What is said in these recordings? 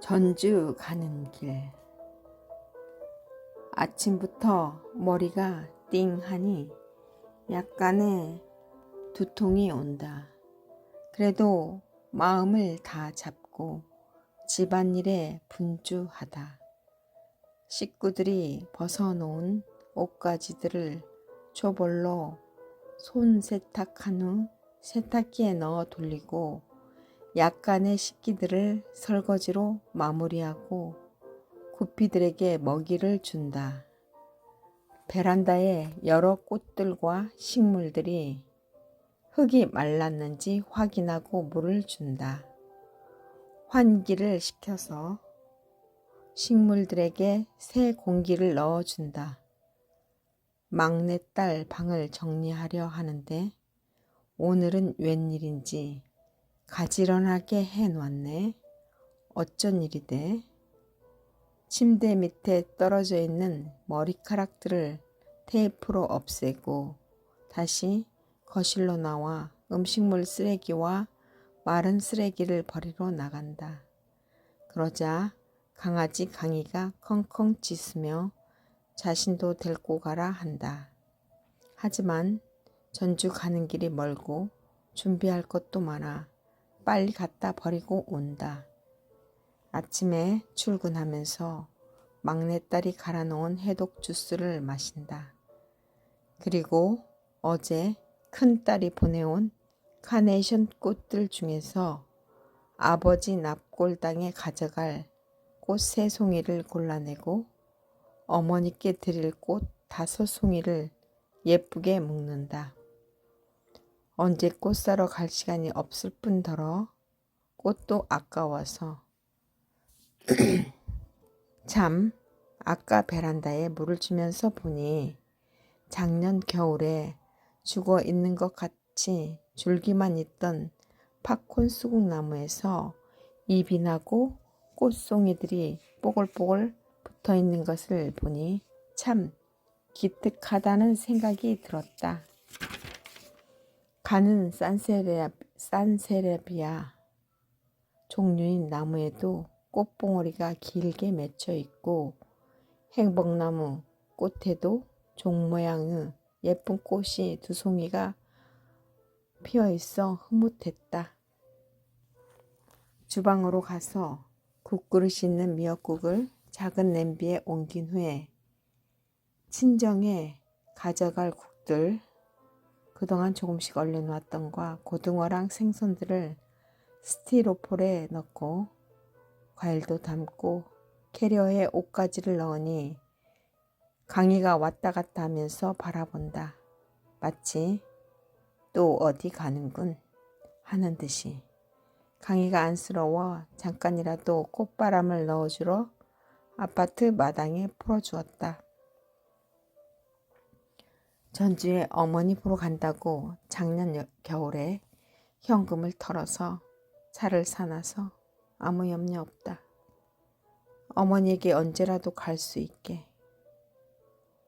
전주 가는 길. 아침부터 머리가 띵하니 약간의 두통이 온다. 그래도 마음을 다 잡고 집안일에 분주하다. 식구들이 벗어놓은 옷가지들을 초벌로 손 세탁한 후 세탁기에 넣어 돌리고 약간의 식기들을 설거지로 마무리하고 구피들에게 먹이를 준다. 베란다에 여러 꽃들과 식물들이 흙이 말랐는지 확인하고 물을 준다. 환기를 시켜서 식물들에게 새 공기를 넣어준다. 막내딸 방을 정리하려 하는데 오늘은 웬일인지 가지런하게 해놨네. 어쩐 일이대? 침대 밑에 떨어져 있는 머리카락들을 테이프로 없애고 다시 거실로 나와 음식물 쓰레기와 마른 쓰레기를 버리러 나간다. 그러자 강아지 강이가 컹컹 짖으며 자신도 데리고 가라 한다. 하지만 전주 가는 길이 멀고 준비할 것도 많아 빨리 갖다 버리고 온다. 아침에 출근하면서 막내딸이 갈아놓은 해독 주스를 마신다. 그리고 어제 큰딸이 보내온 카네이션 꽃들 중에서 아버지 납골당에 가져갈 꽃 3송이를 골라내고 어머니께 드릴 꽃 5송이를 예쁘게 묶는다. 언제 꽃 사러 갈 시간이 없을 뿐더러 꽃도 아까워서 참 아까 베란다에 물을 주면서 보니 작년 겨울에 죽어 있는 것 같이 줄기만 있던 팝콘 수국나무에서 잎이 나고 꽃송이들이 뽀글뽀글 붙어 있는 것을 보니 참 기특하다는 생각이 들었다. 가는 산세레비아 종류인 나무에도 꽃봉오리가 길게 맺혀 있고 행복나무 꽃에도 종 모양의 예쁜 꽃이 2송이가 피어 있어 흐뭇했다. 주방으로 가서 국그릇이 있는 미역국을 작은 냄비에 옮긴 후에 친정에 가져갈 국들, 그동안 조금씩 얼려놓았던 과 고등어랑 생선들을 스티로폴에 넣고 과일도 담고 캐리어에 옷가지를 넣으니 강이가 왔다 갔다 하면서 바라본다. 마치 또 어디 가는군 하는 듯이. 강이가 안쓰러워 잠깐이라도 꽃바람을 넣어주러 아파트 마당에 풀어주었다. 전주에 어머니 보러 간다고 작년 겨울에 현금을 털어서 차를 사놔서 아무 염려 없다. 어머니에게 언제라도 갈 수 있게.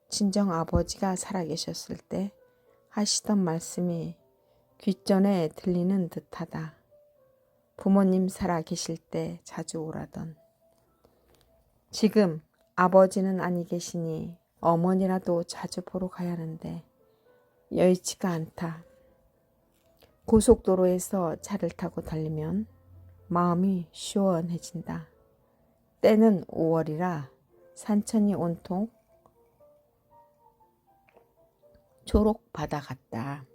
친정 아버지가 살아계셨을 때 하시던 말씀이 귓전에 들리는 듯하다. 부모님 살아계실 때 자주 오라던. 지금 아버지는 아니 계시니 어머니라도 자주 보러 가야 하는데 여의치가 않다. 고속도로에서 차를 타고 달리면 마음이 시원해진다. 때는 5월이라 산천이 온통 초록 바다 같다.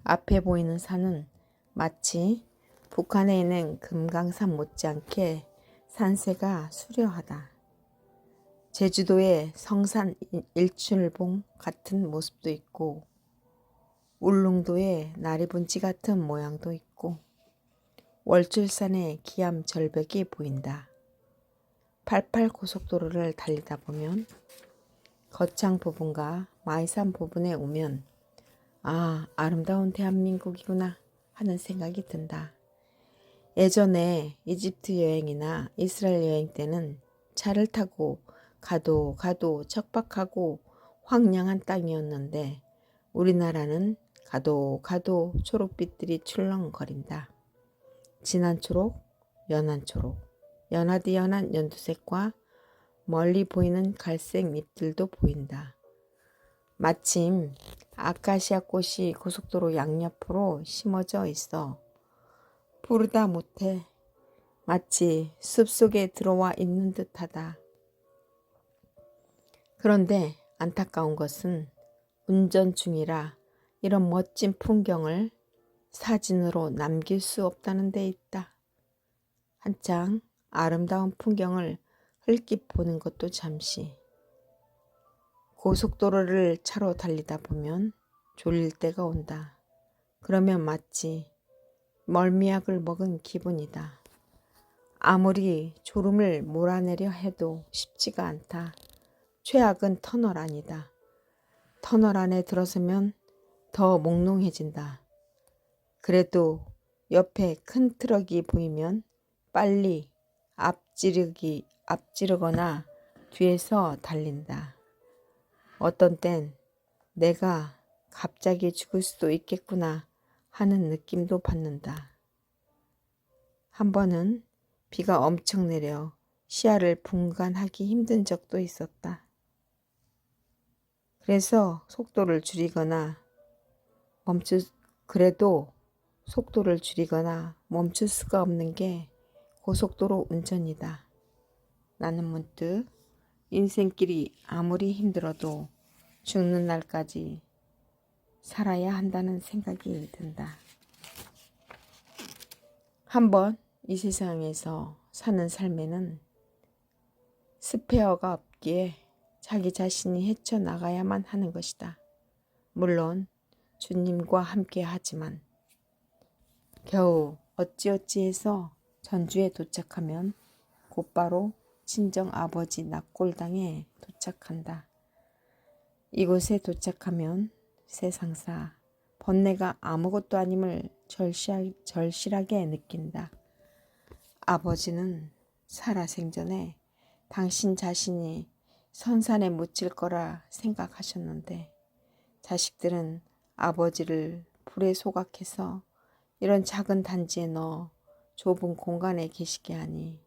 앞에 보이는 산은 마치 북한에 있는 금강산 못지않게 산세가 수려하다. 제주도의 성산 일출봉 같은 모습도 있고 울릉도의 나리분지 같은 모양도 있고 월출산의 기암 절벽이 보인다. 88 고속도로를 달리다 보면 거창 부분과 마이산 부분에 오면 아, 아름다운 대한민국이구나 하는 생각이 든다. 예전에 이집트 여행이나 이스라엘 여행 때는 차를 타고 가도 척박하고 황량한 땅이었는데 우리나라는 가도 초록빛들이 출렁거린다. 진한 초록, 연한 초록, 연하디 연한 연두색과 멀리 보이는 갈색 잎들도 보인다. 마침 아카시아 꽃이 고속도로 양옆으로 심어져 있어 부르다 못해 마치 숲속에 들어와 있는 듯하다. 그런데 안타까운 것은 운전 중이라 이런 멋진 풍경을 사진으로 남길 수 없다는 데 있다. 한창 아름다운 풍경을 흘낏 보는 것도 잠시. 고속도로를 차로 달리다 보면 졸릴 때가 온다. 그러면 마치 멀미약을 먹은 기분이다. 아무리 졸음을 몰아내려 해도 쉽지가 않다. 최악은 터널 안이다. 터널 안에 들어서면 더 몽롱해진다. 그래도 옆에 큰 트럭이 보이면 빨리 앞지르거나 뒤에서 달린다. 어떤 땐 내가 갑자기 죽을 수도 있겠구나 하는 느낌도 받는다. 한 번은 비가 엄청 내려 시야를 분간하기 힘든 적도 있었다. 그래도 속도를 줄이거나 멈출 수가 없는 게 고속도로 운전이다. 나는 문득 인생길이 아무리 힘들어도 죽는 날까지 살아야 한다는 생각이 든다. 한번 이 세상에서 사는 삶에는 스페어가 없기에 자기 자신이 헤쳐나가야만 하는 것이다. 물론 주님과 함께 하지만 겨우 어찌어찌해서 전주에 도착하면 곧바로 친정 아버지 납골당에 도착한다. 이곳에 도착하면 세상사 번뇌가 아무것도 아님을 절실하게 느낀다. 아버지는 살아생전에 당신 자신이 선산에 묻힐 거라 생각하셨는데 자식들은 아버지를 불에 소각해서 이런 작은 단지에 넣어 좁은 공간에 계시게 하니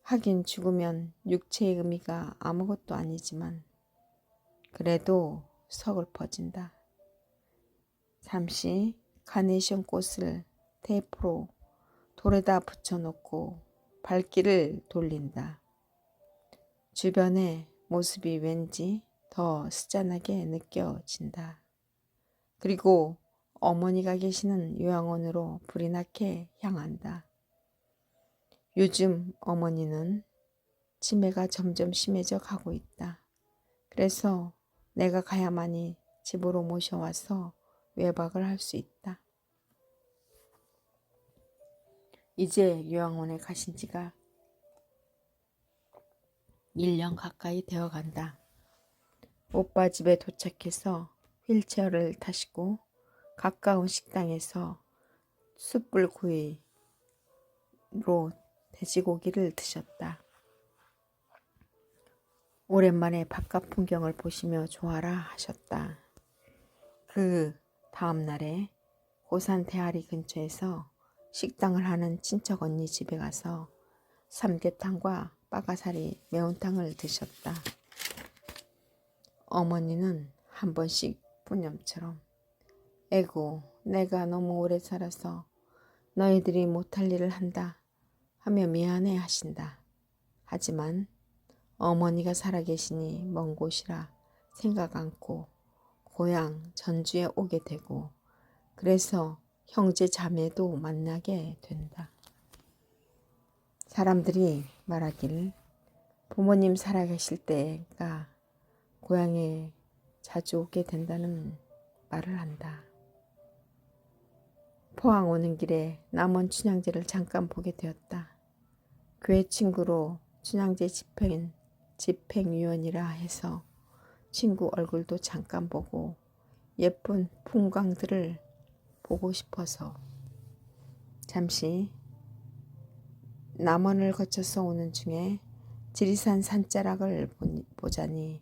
하긴 죽으면 육체의 의미가 아무것도 아니지만 그래도 서글퍼진다. 잠시 카네이션 꽃을 테이프로 돌에다 붙여놓고 발길을 돌린다. 주변의 모습이 왠지 더 스잔하게 느껴진다. 그리고 어머니가 계시는 요양원으로 불이 나게 향한다. 요즘 어머니는 치매가 점점 심해져 가고 있다. 그래서 내가 가야만이 집으로 모셔와서 외박을 할 수 있다. 이제 요양원에 가신 지가 1년 가까이 되어 간다. 오빠 집에 도착해서 휠체어를 타시고 가까운 식당에서 숯불구이로 돼지고기를 드셨다. 오랜만에 바깥 풍경을 보시며 좋아라 하셨다. 그 다음 날에 고산 대하리 근처에서 식당을 하는 친척 언니 집에 가서 삼계탕과 빠가사리 매운탕을 드셨다. 어머니는 한 번씩 뿌념처럼 에고 내가 너무 오래 살아서 너희들이 못할 일을 한다 하며 미안해 하신다. 하지만 어머니가 살아계시니 먼 곳이라 생각 않고 고향 전주에 오게 되고 그래서 형제 자매도 만나게 된다. 사람들이 말하길 부모님 살아계실 때가 고향에 자주 오게 된다는 말을 한다. 포항 오는 길에 남원 춘향제를 잠깐 보게 되었다. 교회 친구로 춘향제 집행위원이라 해서 친구 얼굴도 잠깐 보고 예쁜 풍광들을 보고 싶어서 잠시 남원을 거쳐서 오는 중에 지리산 산자락을 보자니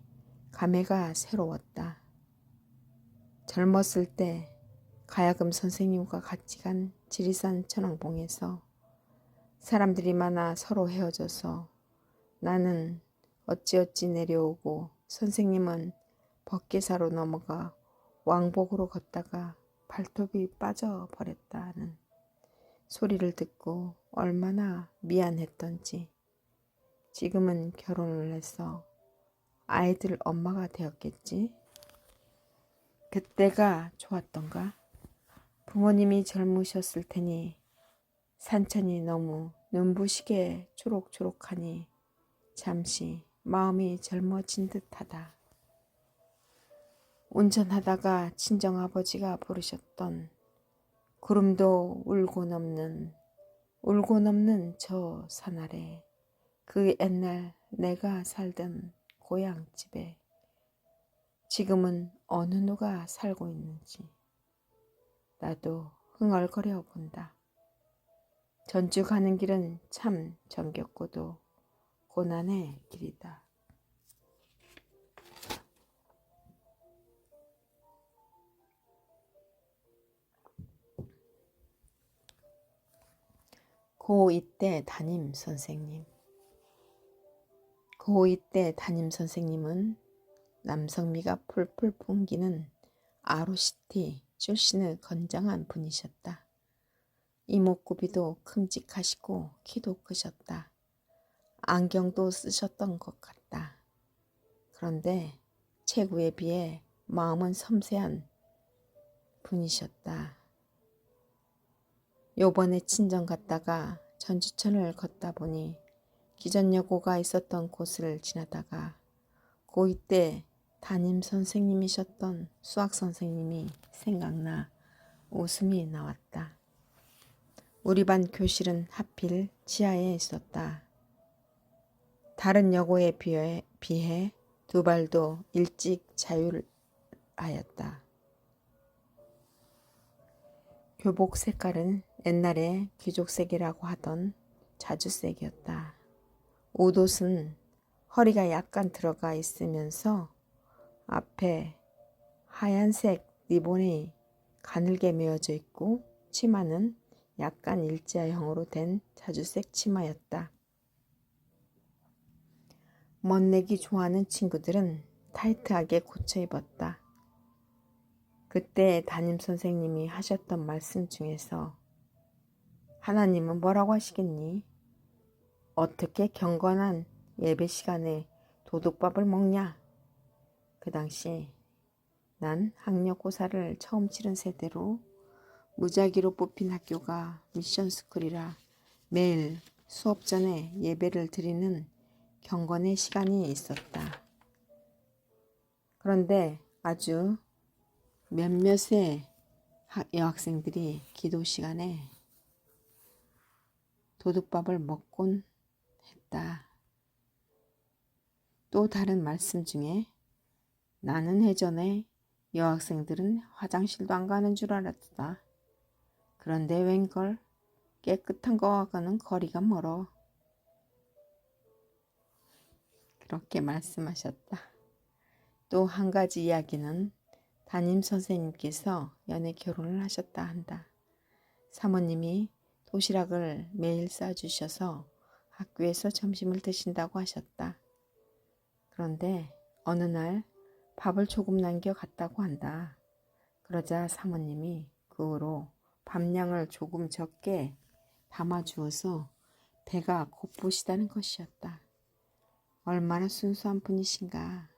감회가 새로웠다. 젊었을 때 가야금 선생님과 같이 간 지리산 천왕봉에서 사람들이 많아 서로 헤어져서 나는 어찌어찌 내려오고 선생님은 법계사로 넘어가 왕복으로 걷다가 발톱이 빠져버렸다는 소리를 듣고 얼마나 미안했던지 지금은 결혼을 해서 아이들 엄마가 되었겠지. 그때가 좋았던가? 부모님이 젊으셨을 테니 산천이 너무 눈부시게 초록초록하니 잠시 마음이 젊어진 듯하다. 운전하다가 친정아버지가 부르셨던 구름도 울고 넘는 저 산 아래 그 옛날 내가 살던 고향집에 지금은 어느 누가 살고 있는지 나도 흥얼거려 본다. 전주 가는 길은 참 정겹고도 고난의 길이다. 고2 때 담임 선생님. 고2 때 담임 선생님은 남성미가 풀풀 풍기는 아로시티 출신의 건장한 분이셨다. 이목구비도 큼직하시고 키도 크셨다. 안경도 쓰셨던 것 같다. 그런데 체구에 비해 마음은 섬세한 분이셨다. 요번에 친정 갔다가 전주천을 걷다 보니 기전여고가 있었던 곳을 지나다가 고2 때 담임 선생님이셨던 수학 선생님이 생각나 웃음이 나왔다. 우리 반 교실은 하필 지하에 있었다. 다른 여고에 비해 두 발도 일찍 자율하였다. 교복 색깔은 옛날에 귀족색이라고 하던 자주색이었다. 옷은 허리가 약간 들어가 있으면서 앞에 하얀색 리본이 가늘게 메어져 있고 치마는 약간 일자형으로 된 자주색 치마였다. 멋내기 좋아하는 친구들은 타이트하게 고쳐 입었다. 그때 담임 선생님이 하셨던 말씀 중에서 하나님은 뭐라고 하시겠니? 어떻게 경건한 예배 시간에 도둑밥을 먹냐? 그 당시 난 학력고사를 처음 치른 세대로 무작위로 뽑힌 학교가 미션스쿨이라 매일 수업 전에 예배를 드리는 경건의 시간이 있었다. 그런데 아주 몇몇의 여학생들이 기도 시간에 도둑밥을 먹곤 했다. 또 다른 말씀 중에 나는 예전에 여학생들은 화장실도 안 가는 줄 알았다. 그런데 웬걸 깨끗한 거와는 거리가 멀어. 그렇게 말씀하셨다. 또 한 가지 이야기는 담임 선생님께서 연애 결혼을 하셨다 한다. 사모님이 도시락을 매일 싸주셔서 학교에서 점심을 드신다고 하셨다. 그런데 어느 날 밥을 조금 남겨 갔다고 한다. 그러자 사모님이 그 후로 밥량을 조금 적게 담아주어서 배가 고프시다는 것이었다. 얼마나 순수한 분이신가.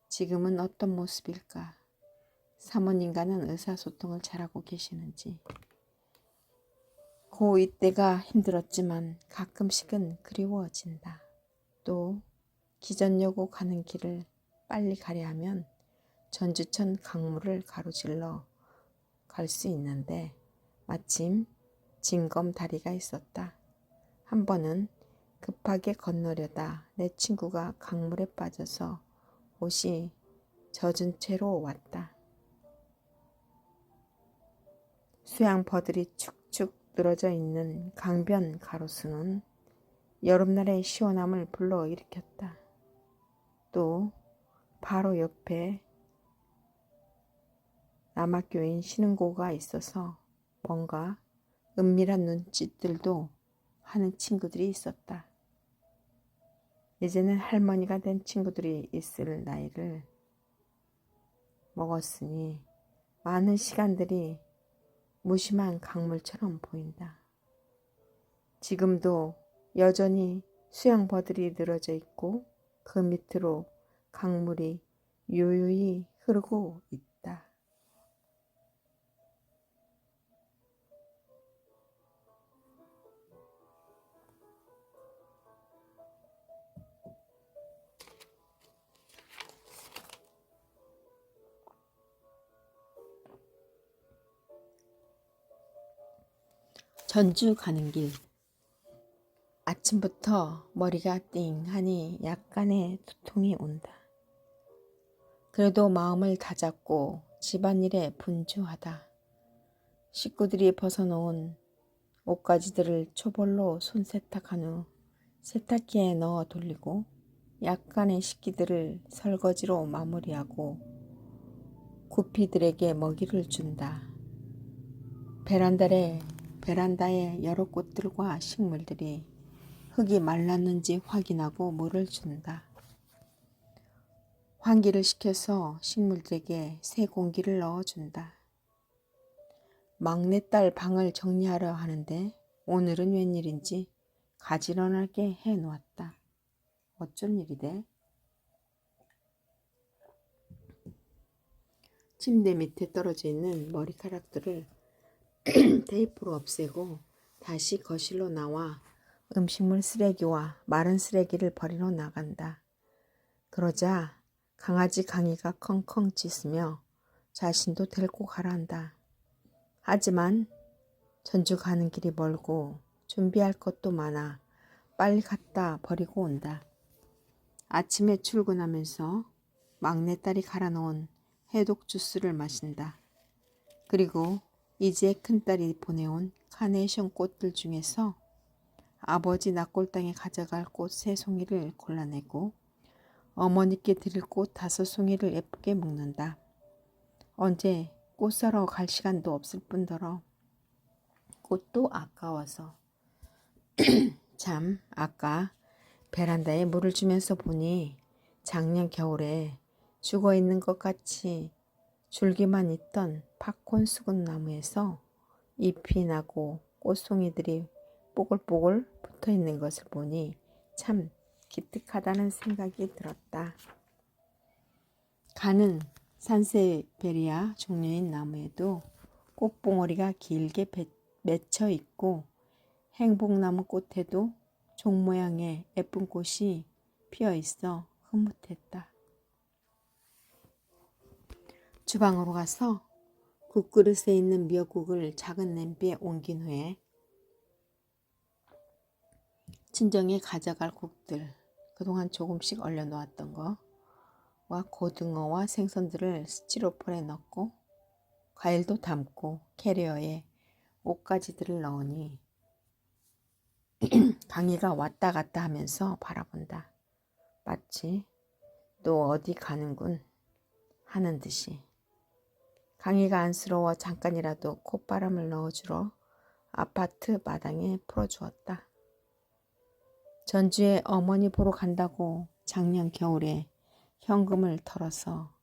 지금은 어떤 모습일까. 사모님과는 의사소통을 잘하고 계시는지. 고2 때가 힘들었지만 가끔씩은 그리워진다. 또 기전여고 가는 길을 빨리 가려 하면 전주천 강물을 가로질러 갈 수 있는데 마침 징검 다리가 있었다. 한 번은 급하게 건너려다 내 친구가 강물에 빠져서 옷이 젖은 채로 왔다. 수양버들이 축축 늘어져 있는 강변 가로수는 여름날의 시원함을 불러일으켰다. 또 바로 옆에 남학교인 신흥고가 있어서 뭔가 은밀한 눈짓들도 하는 친구들이 있었다. 이제는 할머니가 된 친구들이 있을 나이를 먹었으니 많은 시간들이 무심한 강물처럼 보인다. 지금도 여전히 수양버들이 늘어져 있고 그 밑으로 강물이 유유히 흐르고 있다. 전주 가는 길. 아침부터 머리가 띵하니 약간의 두통이 온다. 그래도 마음을 다잡고 집안일에 분주하다. 식구들이 벗어놓은 옷가지들을 초벌로 손세탁한 후 세탁기에 넣어 돌리고 약간의 식기들을 설거지로 마무리하고 구피들에게 먹이를 준다. 베란다에 여러 꽃들과 식물들이 흙이 말랐는지 확인하고 물을 준다. 환기를 시켜서 식물들에게 새 공기를 넣어준다. 막내딸 방을 정리하려 하는데 오늘은 웬일인지 가지런하게 해놓았다. 어쩐 일이래? 침대 밑에 떨어져 있는 머리카락들을 테이프로 없애고 다시 거실로 나와 음식물 쓰레기와 마른 쓰레기를 버리러 나간다. 그러자 강아지 강이가 컹컹 짖으며 자신도 데리고 가란다. 하지만 전주 가는 길이 멀고 준비할 것도 많아 빨리 갖다 버리고 온다. 아침에 출근하면서 막내딸이 갈아놓은 해독 주스를 마신다. 그리고 이제 큰딸이 보내온 카네이션 꽃들 중에서 아버지 낙골당에 가져갈 꽃 3송이를 골라내고 어머니께 드릴 꽃 5송이를 예쁘게 묶는다. 언제 꽃 사러 갈 시간도 없을 뿐더러 꽃도 아까워서. 참, 아까 베란다에 물을 주면서 보니 작년 겨울에 죽어있는 것 같이 줄기만 있던 팝콘 수국 나무에서 잎이 나고 꽃송이들이 뽀글뽀글 붙어있는 것을 보니 참 기특하다는 생각이 들었다. 가는 산세베리아 종류인 나무에도 꽃봉오리가 길게 맺혀 있고 행복나무 꽃에도 종 모양의 예쁜 꽃이 피어 있어 흐뭇했다. 주방으로 가서 국그릇에 있는 미역국을 작은 냄비에 옮긴 후에 친정에 가져갈 국들, 그동안 조금씩 얼려놓았던 거와 고등어와 생선들을 스티로폼에 넣고 과일도 담고 캐리어에 옷가지들을 넣으니 강희가 왔다 갔다 하면서 바라본다. 마치 또 어디 가는군 하는 듯이. 강희가 안쓰러워 잠깐이라도 콧바람을 넣어주러 아파트 마당에 풀어주었다. 전주에 어머니 보러 간다고 작년 겨울에 현금을 털어서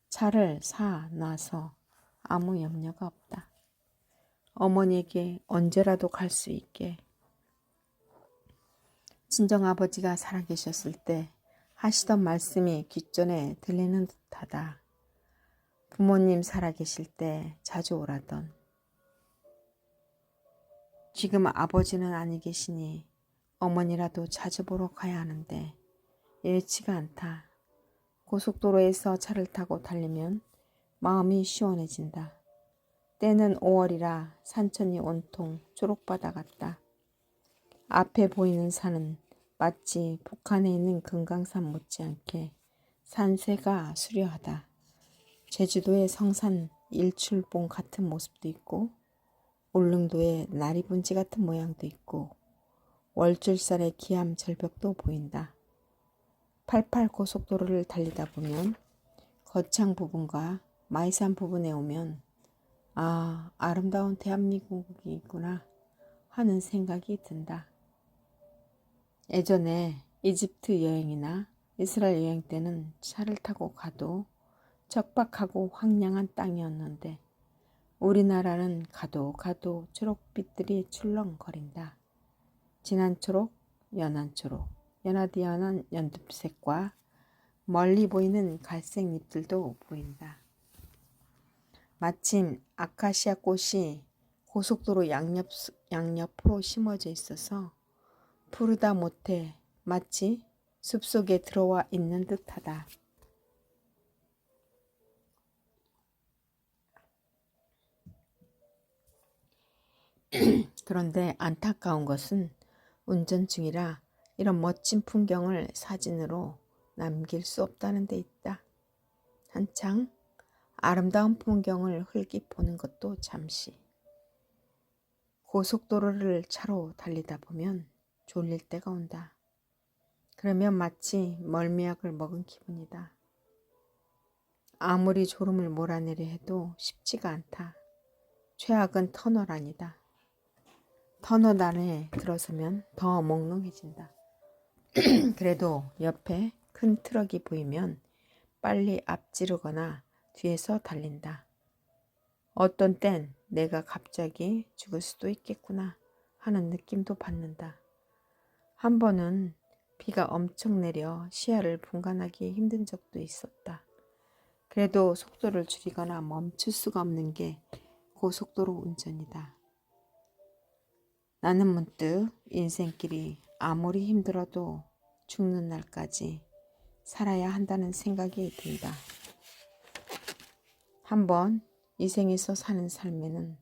차를 사놔서 아무 염려가 없다. 어머니에게 언제라도 갈 수 있게. 친정아버지가 살아계셨을 때 하시던 말씀이 귓전에 들리는 듯하다. 부모님 살아계실 때 자주 오라던. 지금 아버지는 아니 계시니 어머니라도 자주 보러 가야 하는데 예치가 않다. 고속도로에서 차를 타고 달리면 마음이 시원해진다. 때는 5월이라 산천이 온통 초록바다 같다. 앞에 보이는 산은 마치 북한에 있는 금강산 못지않게 산세가 수려하다. 제주도의 성산 일출봉 같은 모습도 있고 울릉도의 나리분지 같은 모양도 있고 월줄살의 기암 절벽도 보인다. 88 고속도로를 달리다 보면 거창 부분과 마이산 부분에 오면 아, 아름다운 대한민국이 있구나 하는 생각이 든다. 예전에 이집트 여행이나 이스라엘 여행 때는 차를 타고 가도 척박하고 황량한 땅이었는데 우리나라는 가도 초록빛들이 출렁거린다. 진한 초록, 연한 초록, 연하디 연한 연두색과 멀리 보이는 갈색 잎들도 보인다. 마침 아카시아 꽃이 고속도로 양옆으로 심어져 있어서 푸르다 못해 마치 숲속에 들어와 있는 듯하다. 그런데 안타까운 것은 운전 중이라 이런 멋진 풍경을 사진으로 남길 수 없다는 데 있다. 한창 아름다운 풍경을 흘기 보는 것도 잠시. 고속도로를 차로 달리다 보면 졸릴 때가 온다. 그러면 마치 멀미약을 먹은 기분이다. 아무리 졸음을 몰아내려 해도 쉽지가 않다. 최악은 터널 안이다. 터널 안에 들어서면 더 몽롱해진다. 그래도 옆에 큰 트럭이 보이면 빨리 앞지르거나 뒤에서 달린다. 어떤 땐 내가 갑자기 죽을 수도 있겠구나 하는 느낌도 받는다. 한 번은 비가 엄청 내려 시야를 분간하기 힘든 적도 있었다. 그래도 속도를 줄이거나 멈출 수가 없는 게 고속도로 운전이다. 나는 문득 인생길이 아무리 힘들어도 죽는 날까지 살아야 한다는 생각이 든다. 한번 이 생에서 사는 삶에는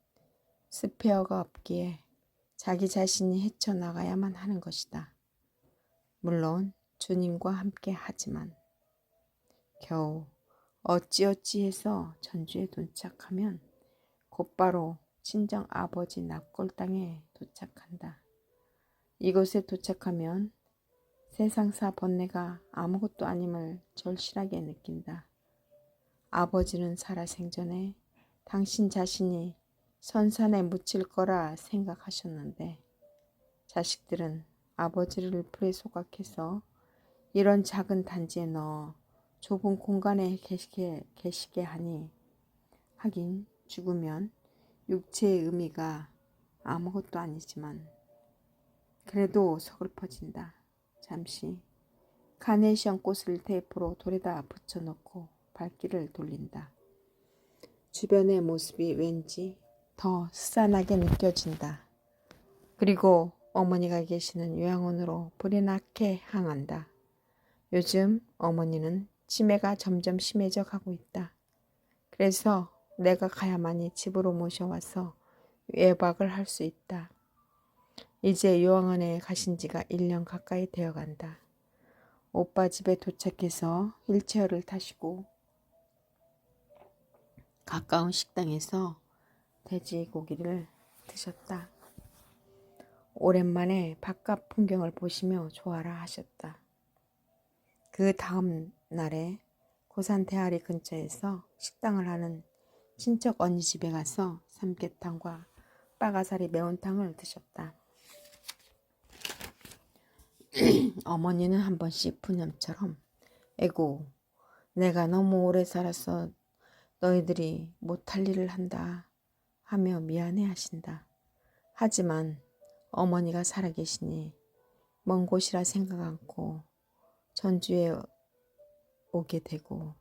스페어가 없기에 자기 자신이 헤쳐나가야만 하는 것이다. 물론 주님과 함께 하지만 겨우 어찌어찌 해서 전주에 도착하면 곧바로 친정 아버지 납골 땅에 도착한다. 이곳에 도착하면 세상사 번뇌가 아무것도 아님을 절실하게 느낀다. 아버지는 살아생전에 당신 자신이 선산에 묻힐 거라 생각하셨는데 자식들은 아버지를 불에 소각해서 이런 작은 단지에 넣어 좁은 공간에 계시게 하니 하긴 죽으면 육체의 의미가 아무것도 아니지만 그래도 서글퍼진다. 잠시 카네이션 꽃을 테이프로 돌에다 붙여놓고 발길을 돌린다. 주변의 모습이 왠지 더 스산하게 느껴진다. 그리고 어머니가 계시는 요양원으로 불이 나게 향한다. 요즘 어머니는 치매가 점점 심해져 가고 있다. 그래서 내가 가야만이 집으로 모셔와서 외박을 할 수 있다. 이제 요양원에 가신 지가 1년 가까이 되어간다. 오빠 집에 도착해서 휠체어를 타시고 가까운 식당에서 돼지고기를 드셨다. 오랜만에 바깥 풍경을 보시며 좋아라 하셨다. 그 다음 날에 고산 대하리 근처에서 식당을 하는 친척 언니 집에 가서 삼계탕과 빠가사리 매운탕을 드셨다. 어머니는 한 번씩 푸념처럼 에고 내가 너무 오래 살아서 너희들이 못할 일을 한다 하며 미안해 하신다. 하지만 어머니가 살아계시니 먼 곳이라 생각 않고 전주에 오게 되고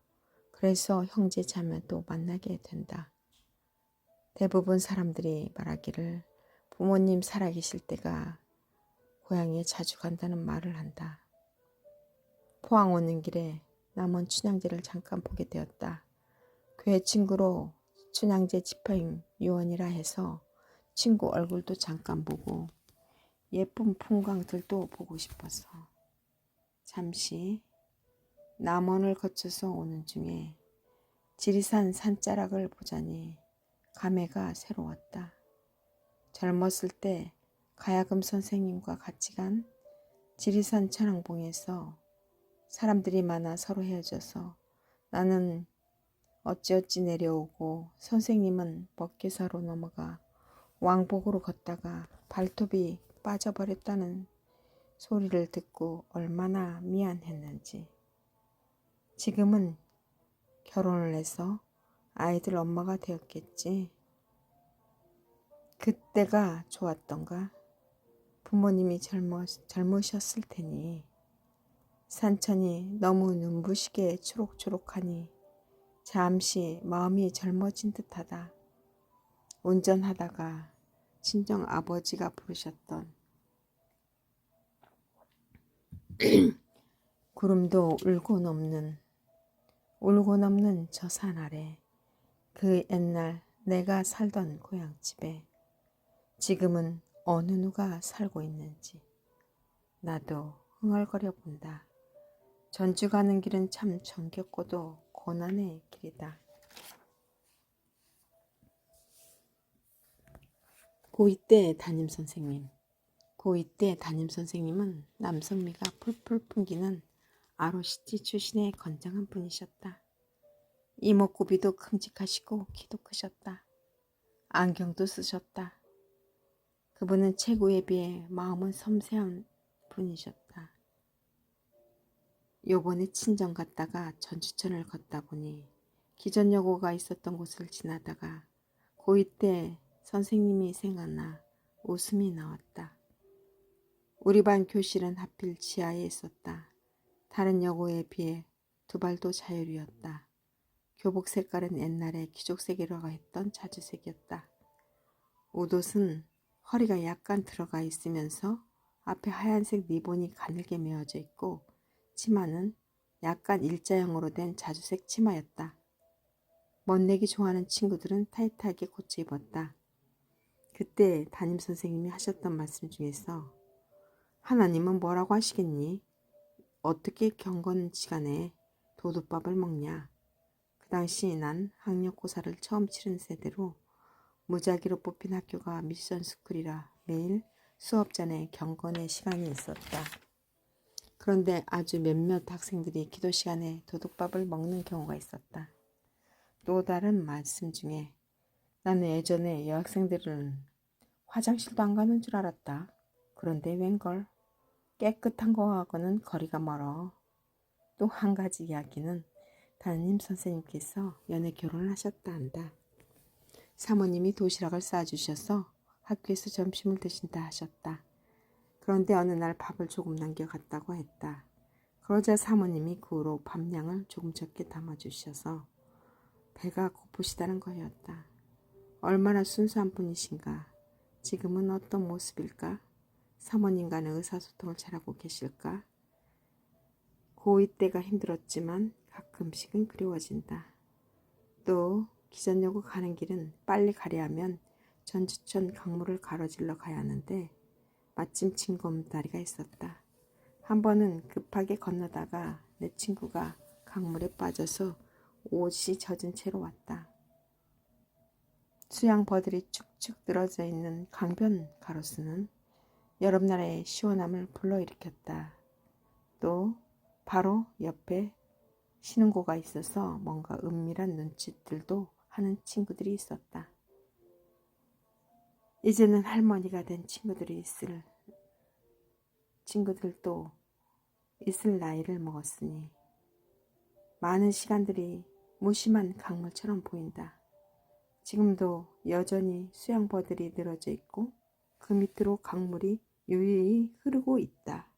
그래서 형제 자매도 만나게 된다. 대부분 사람들이 말하기를 부모님 살아계실 때가 고향에 자주 간다는 말을 한다. 포항 오는 길에 남원 춘향제를 잠깐 보게 되었다. 교회 친구로 춘향제 집행 요원이라 해서 친구 얼굴도 잠깐 보고 예쁜 풍광들도 보고 싶어서 잠시 남원을 거쳐서 오는 중에 지리산 산자락을 보자니 감회가 새로웠다. 젊었을 때 가야금 선생님과 같이 간 지리산 천왕봉에서 사람들이 많아 서로 헤어져서 나는 어찌어찌 내려오고 선생님은 먹개사로 넘어가 왕복으로 걷다가 발톱이 빠져버렸다는 소리를 듣고 얼마나 미안했는지. 지금은 결혼을 해서 아이들 엄마가 되었겠지. 그때가 좋았던가? 부모님이 젊으셨을 테니. 산천이 너무 눈부시게 초록초록하니 잠시 마음이 젊어진 듯하다. 운전하다가 친정 아버지가 부르셨던 구름도 울고 넘는 저 산 아래, 그 옛날 내가 살던 고향집에 지금은 어느 누가 살고 있는지 나도 흥얼거려 본다. 전주 가는 길은 참 정겹고도 고난의 길이다. 고2 때 담임선생님은 남성미가 풀풀 풍기는 ROCG 출신의 건장한 분이셨다. 이목구비도 큼직하시고 키도 크셨다. 안경도 쓰셨다. 그분은 체구에 비해 마음은 섬세한 분이셨다. 요번에 친정 갔다가 전주천을 걷다 보니 기전여고가 있었던 곳을 지나다가 고2 때 선생님이 생각나 웃음이 나왔다. 우리 반 교실은 하필 지하에 있었다. 다른 여고에 비해 두 발도 자율이었다. 교복 색깔은 옛날에 기족색이라고 했던 자주색이었다. 옷은 허리가 약간 들어가 있으면서 앞에 하얀색 리본이 가늘게 메어져 있고 치마는 약간 일자형으로 된 자주색 치마였다. 멋내기 좋아하는 친구들은 타이트하게 고쳐 입었다. 그때 담임선생님이 하셨던 말씀 중에서 하나님은 뭐라고 하시겠니? 어떻게 경건 시간에 도둑밥을 먹냐? 그 당시 난 학력고사를 처음 치른 세대로 무작위로 뽑힌 학교가 미션스쿨이라 매일 수업 전에 경건의 시간이 있었다. 그런데 아주 몇몇 학생들이 기도 시간에 도둑밥을 먹는 경우가 있었다. 또 다른 말씀 중에 나는 예전에 여학생들은 화장실도 안 가는 줄 알았다. 그런데 웬걸 깨끗한 거하고는 거리가 멀어. 또 한 가지 이야기는 담임 선생님께서 연애 결혼을 하셨다 한다. 사모님이 도시락을 싸주셔서 학교에서 점심을 드신다 하셨다. 그런데 어느 날 밥을 조금 남겨갔다고 했다. 그러자 사모님이 그 후로 밥량을 조금 적게 담아주셔서 배가 고프시다는 거였다. 얼마나 순수한 분이신가. 지금은 어떤 모습일까? 사모님과는 의사소통을 잘하고 계실까? 고2 때가 힘들었지만 가끔씩은 그리워진다. 또 기전여고 가는 길은 빨리 가려 하면 전주천 강물을 가로질러 가야 하는데 마침 징검다리가 있었다. 한 번은 급하게 건너다가 내 친구가 강물에 빠져서 옷이 젖은 채로 왔다. 수양버들이 축축 늘어져 있는 강변 가로수는 여름날의 시원함을 불러일으켰다. 또 바로 옆에 신흥고가 있어서 뭔가 은밀한 눈짓들도 하는 친구들이 있었다. 이제는 할머니가 된 친구들도 있을 나이를 먹었으니 많은 시간들이 무심한 강물처럼 보인다. 지금도 여전히 수양버들이 늘어져 있고 그 밑으로 강물이 유유히 흐르고 있다.